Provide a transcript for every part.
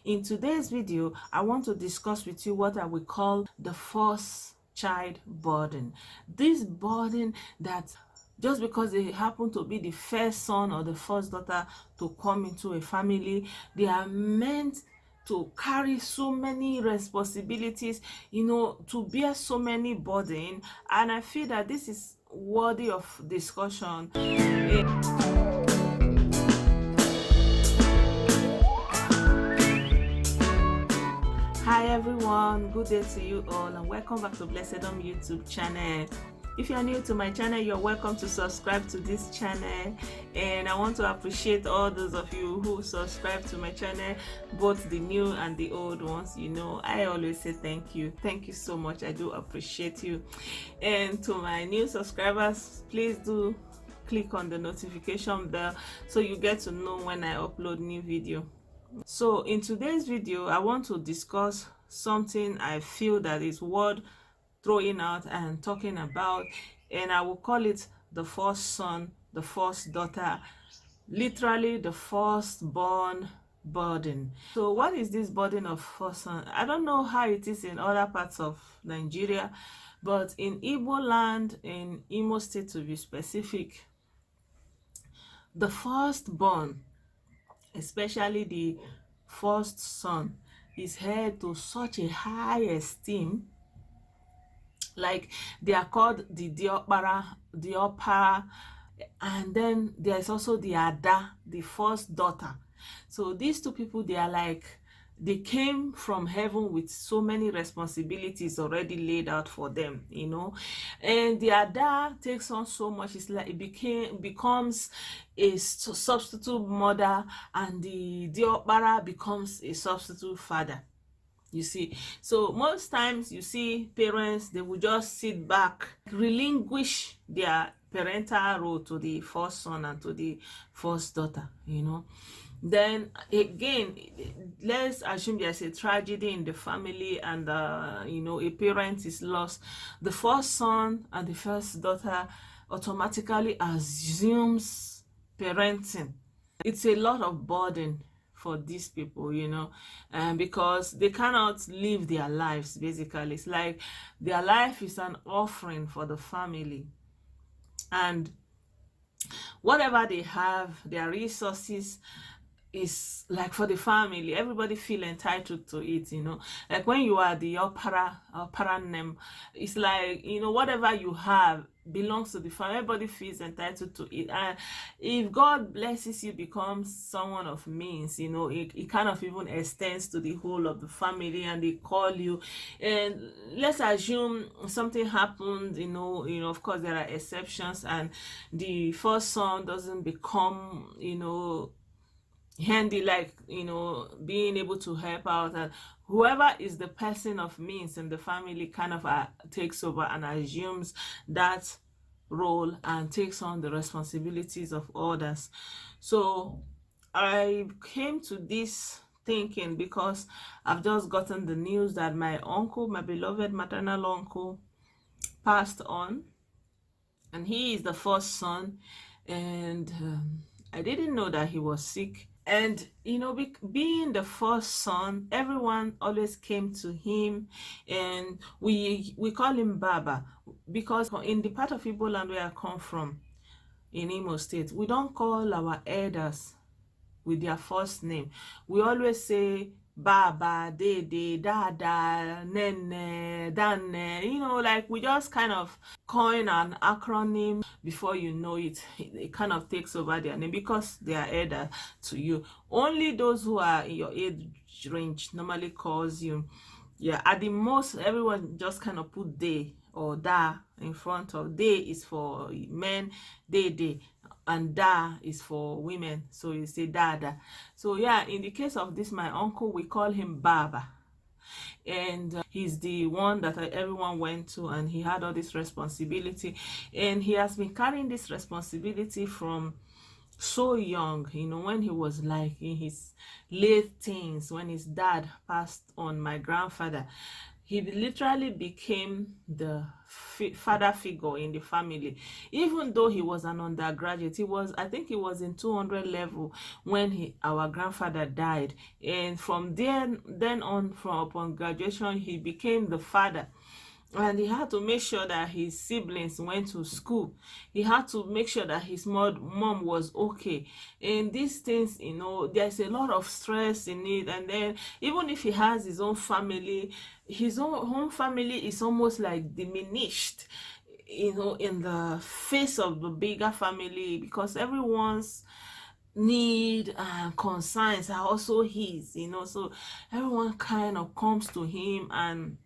In today's video, I want to discuss with you what I will call the first child burden. This burden that just because they happen to be the first son or the first daughter to come into a family, they are meant to carry so many responsibilities, to bear so many burden, and I feel that this is worthy of discussion. Hi everyone, good day to you all and welcome back to Blessed YouTube channel. If you are new to my channel, you're welcome to subscribe to this channel, and I want to appreciate all those of you who subscribe to my channel, both the new and the old ones. I always say thank you so much. I do appreciate you. And to my new subscribers, please do click on the notification bell so you get to know when I upload new video. So in today's video, I want to discuss something I feel that is worth throwing out and talking about, and I will call it the first son, the first daughter, literally the firstborn burden. So what is this burden of first son? I don't know how it is in other parts of Nigeria, but in Igbo land, in Imo State to be specific, the firstborn, especially the first son, is held to such a high esteem. Like, they are called the diopara, and then there's also the ada, the first daughter. So these two people, they came from heaven with so many responsibilities already laid out for them, and the ada takes on so much. It's like it becomes a substitute mother, and the diopara becomes a substitute father. You see, so most times you see parents, they will just sit back, relinquish their parental role to the first son and to the first daughter. Then again, let's assume there's a tragedy in the family, and a parent is lost. The first son and the first daughter automatically assumes parenting. It's a lot of burden for these people, because they cannot live their lives. Basically, it's like their life is an offering for the family, and whatever they have, their resources, is like for the family. Everybody feel entitled to it. Like when you are the opera name, it's like, whatever you have belongs to the family. Everybody feels entitled to it, and if God blesses you, becomes someone of means, it kind of even extends to the whole of the family, and they call you. And let's assume something happened, of course there are exceptions, and the first son doesn't become handy, like being able to help out, and whoever is the person of means in the family kind of takes over and assumes that role and takes on the responsibilities of others. So I came to this thinking because I've just gotten the news that my uncle, my beloved maternal uncle, passed on, and he is the first son, and I didn't know that he was sick. And being the first son, everyone always came to him, and we call him Baba, because in the part of Igbo land where I come from, in Imo State, we don't call our elders with their first name. We always say Baba, Dede, Dada, Nene, Dane. Like we just kind of coin an acronym. Before you know it, it kind of takes over their name because they are elder to you. Only those who are in your age range normally calls you. Yeah, at the most, everyone just kind of put de or da in front of. De is for men, Dede, and da is for women, so you say dada. So yeah, in the case of this my uncle, we call him Baba, and he's the one that everyone went to, and he had all this responsibility, and he has been carrying this responsibility from so young, when he was like in his late teens, when his dad passed on, my grandfather. he literally became the father figure in the family. Even though he was an undergraduate, I think he was in 200 level when our grandfather died, and from then on, from upon graduation, he became the father. And he had to make sure that his siblings went to school. He had to make sure that his mom was okay. And these things, there's a lot of stress in it. And then even if he has his own family, his own family is almost like diminished, in the face of the bigger family, because everyone's need and concerns are also his, so everyone kind of comes to him, and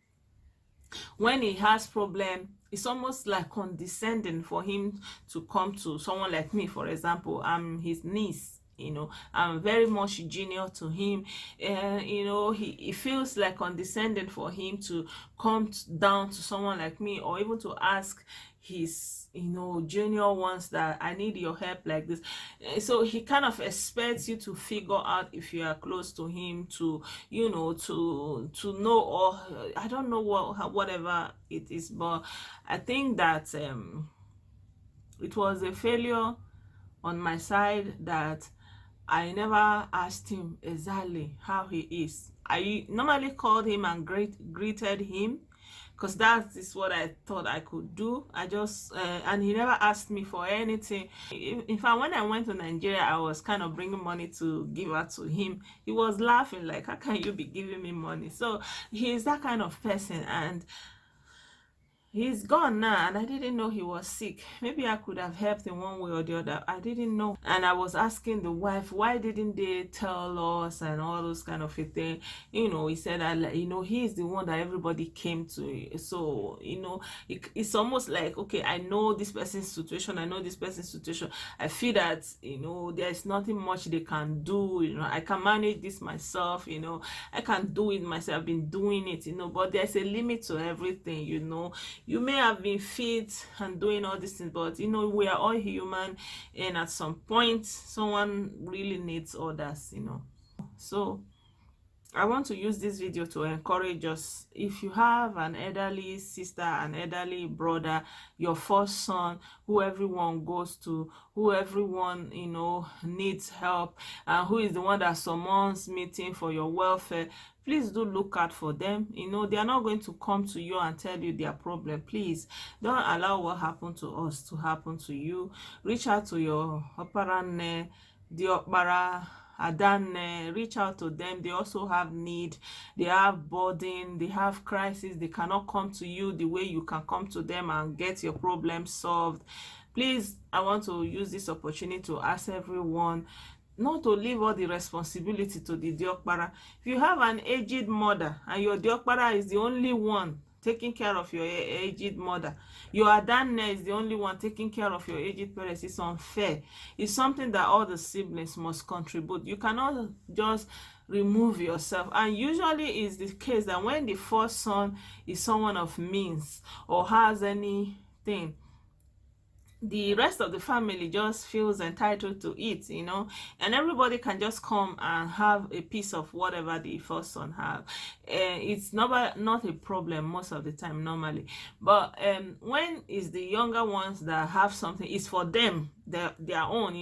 when he has problem, it's almost like condescending for him to come to someone like me. For example, I'm his niece, I'm very much junior to him, and he feels like condescending for him to come down to someone like me, or even to ask his junior ones that I need your help like this. So he kind of expects you to figure out if you are close to him, to to know, or I don't know whatever it is. But I think that it was a failure on my side that I never asked him exactly how he is. I normally called him and greeted him, because that is what I thought I could do. I just and he never asked me for anything. In fact, when I went to Nigeria, I was kind of bringing money to give out to him. He was laughing like, how can you be giving me money? So he's that kind of person, and he's gone now, and I didn't know he was sick. Maybe I could have helped in one way or the other. I didn't know. And I was asking the wife, why didn't they tell us, and all those kind of a thing. He said that, he's the one that everybody came to. So, it's almost like, okay, I know this person's situation. I know this person's situation. I feel that, there's nothing much they can do. I can manage this myself. I can do it myself. I've been doing it, but there's a limit to everything, You may have been fit and doing all these things, but we are all human, and at some point someone really needs others. So I want to use this video to encourage us. If you have an elderly sister, an elderly brother, your first son, who everyone goes to, who everyone needs help, and who is the one that summons meeting for your welfare, please do look out for them. They are not going to come to you and tell you their problem. Please don't allow what happened to us to happen to you. Reach out to your oparane, the opara Adan, reach out to them. They also have need, they have burden, they have crisis. They cannot come to you the way you can come to them and get your problem solved. Please, I want to use this opportunity to ask everyone not to leave all the responsibility to the diokpara. If you have an aged mother and your diokpara is the only one taking care of your aged mother, your adanne is the only one taking care of your aged parents, it's unfair. It's something that all the siblings must contribute. You cannot just remove yourself. And usually is the case that when the first son is someone of means or has anything, the rest of the family just feels entitled to it, and everybody can just come and have a piece of whatever the first son have. It's not a problem most of the time normally, but when is the younger ones that have something, it's for them, their own,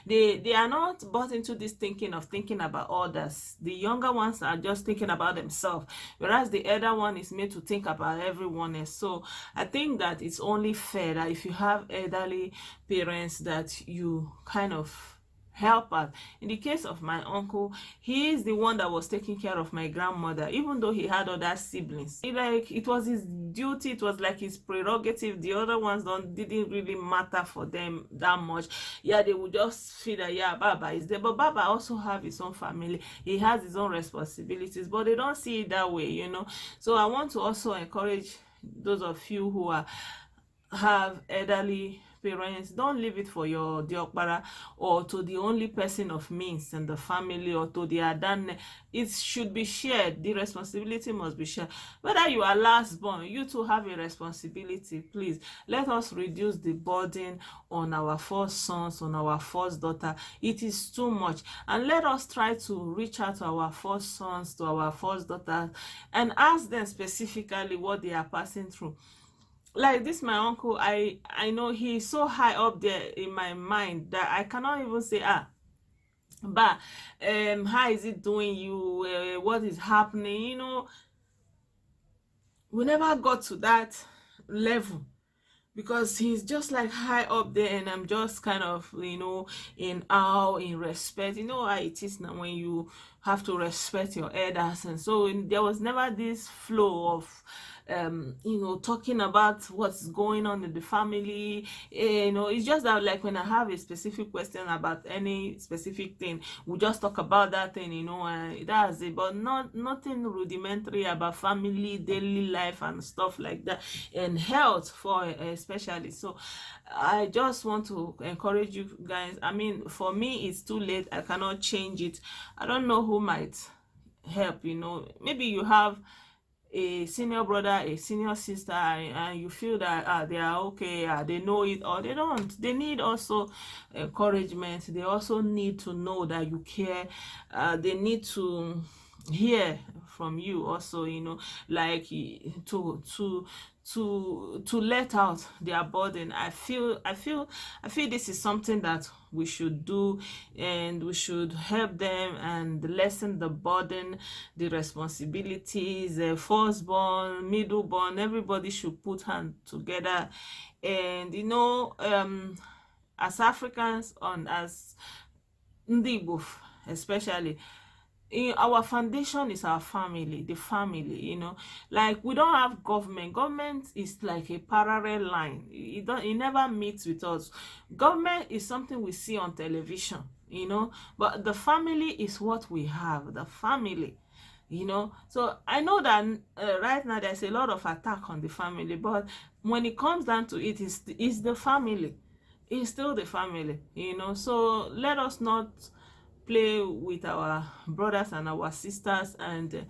they are not bought into this thinking about others. The younger ones are just thinking about themselves, whereas the elder one is made to think about everyone else. So I think that it's only fair that if you have elderly parents, that you kind of help out. In the case of my uncle, he is the one that was taking care of my grandmother, even though he had other siblings. It was his duty, it was like his prerogative. The other ones didn't really matter for them that much. Yeah, they would just feel that, yeah, Baba is there, but Baba also have his own family, he has his own responsibilities, but they don't see it that way. So I want to also encourage those of you who have elderly parents, don't leave it for your diokpara or to the only person of means in the family or to the adan. It should be shared. The responsibility must be shared. Whether you are last born, you too have a responsibility. Please let us reduce the burden on our first sons, on our first daughter. It is too much. And let us try to reach out to our first sons, to our first daughters, and ask them specifically what they are passing through. Like this my uncle, I know he's so high up there in my mind that I cannot even say, but how is it doing you, what is happening, we never got to that level, because he's just like high up there and I'm just kind of, in awe, in respect. You know how it is now when you have to respect your elders. And so there was never this flow of talking about what's going on in the family. It's just that, like, when I have a specific question about any specific thing, we just talk about that thing, and that's it. But nothing rudimentary about family, daily life and stuff like that, and health for especially. So I just want to encourage you guys. I mean, for me, it's too late. I cannot change it. I don't know who might help. Maybe you have a senior brother, a senior sister, and you feel that they are okay, they know it, or they don't. They need also encouragement. They also need to know that you care. They need to hear from you also, like to let out their burden. I feel this is something that we should do, and we should help them and lessen the burden, the responsibilities. Firstborn, middleborn, everybody should put hands together. And as Africans, and as Ndi Igbo especially, our foundation is our family, the family. Like, we don't have government is like a parallel line. It never meets with us. Government is something we see on television, but the family is what we have, the family. So I know that right now there's a lot of attack on the family, but when it comes down to it, is the family. It's still the family. So let us not play with our brothers and our sisters, and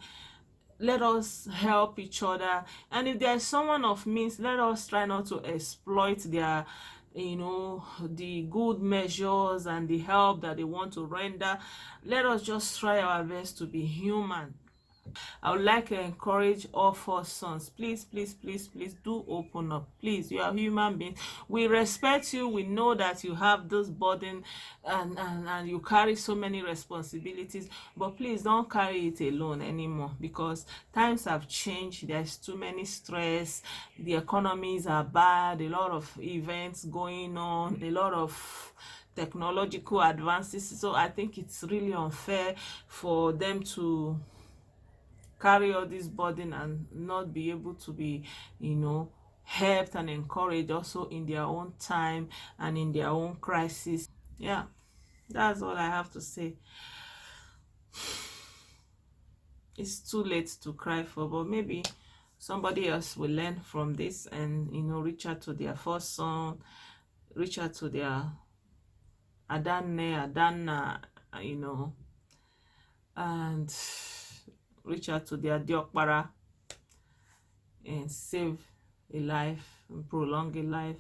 let us help each other. And if there's someone of means, let us try not to exploit their the good measures and the help that they want to render. Let us just try our best to be human. I would like to encourage all four sons, please do open up. Please, you are human beings. We respect you. We know that you have this burden, and you carry so many responsibilities, but please don't carry it alone anymore, because times have changed. There's too many stress, the economies are bad, a lot of events going on, a lot of technological advances. So I think it's really unfair for them to carry all this burden and not be able to be helped and encouraged also in their own time and in their own crisis. Yeah, that's all I have to say. It's too late to cry for, but maybe somebody else will learn from this and reach out to their first son, reach out to their Adanna, and reach out to their diokpara and save a life and prolong a life.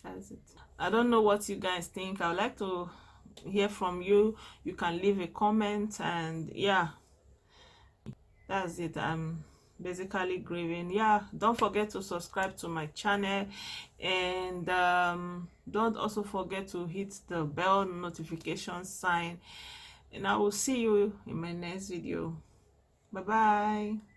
That's it. I don't know what you guys think. I would like to hear from you. You can leave a comment, and yeah, that's it. I'm basically grieving. Yeah, don't forget to subscribe to my channel, and don't also forget to hit the bell notification sign, and I will see you in my next video. Bye bye.